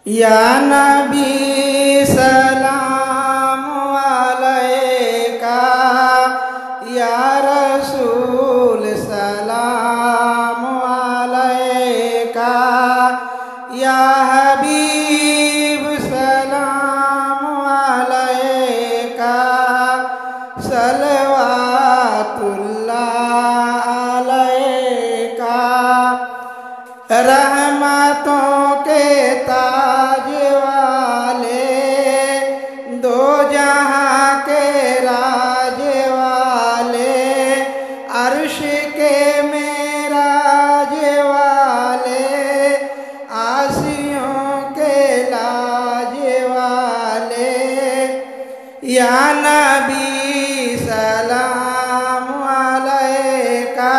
या नबी सलाम अलैका, या रसूल सलाम अलैका, या हबीब सलाम अलैका, सलवातुल्लाह अलैका। रहमतों के ताज वाले, दो जहां के राज वाले, अर्श के मेराज वाले, आसियों के लाज वाले, या नबी सलाम अलैका,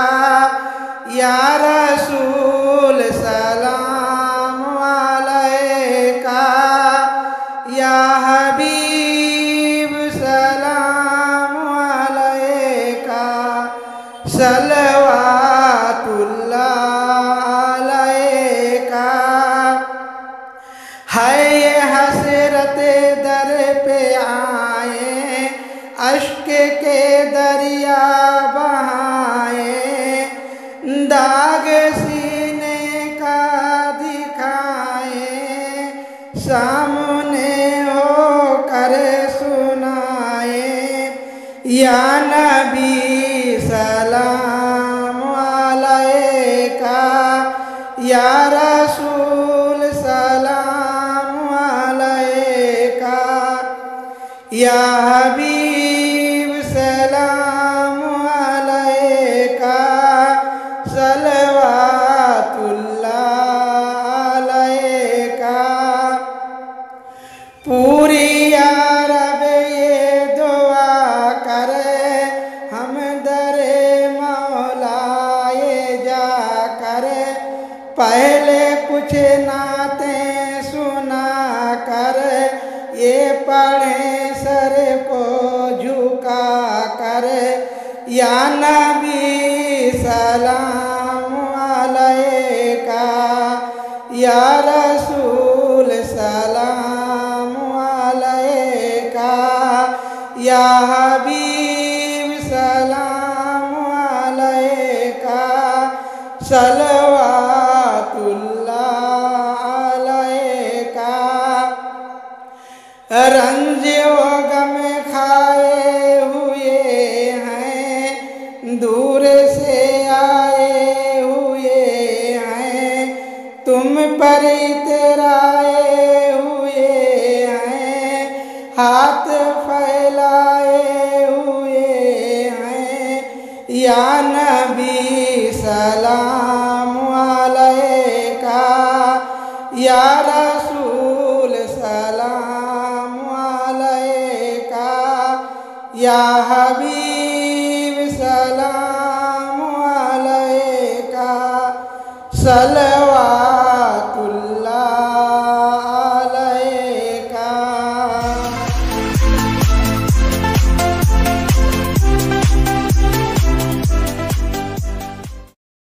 या रसूल सलाम अलैका, या हबीब सलाम अलैका, सलवातुल्लाह अलैका। है ये हसरत दर पे आए, अश्क के दरिया बहाए, दाग सीने का दिखाए, सामने हो कर सुनाए, या नबी सलाम अलैका, या रसूल सलाम अलैका, या हबीब सलाम अलैका, सलवातुल्लाह अलैका। पूरी अरब ये दुआ करे, हम दरे मौलाए जा करे, पहले कुछ नातें सुना कर, ये पढ़े सर को झुका कर, या नबी सलाम अलैका, या रसूल सलाम अलैका, या हबीब सलाम अलैका, सलवातुल्लाह अलैका। रंज व गम खाए हुए हैं, दूर से आए हुए हैं, तुम पर इतराए हुए हैं, हाथ फैलाए हुए हैं, या नबी सलाम अलैका, या रसूल सलाम अलैका, या हबीब सलाम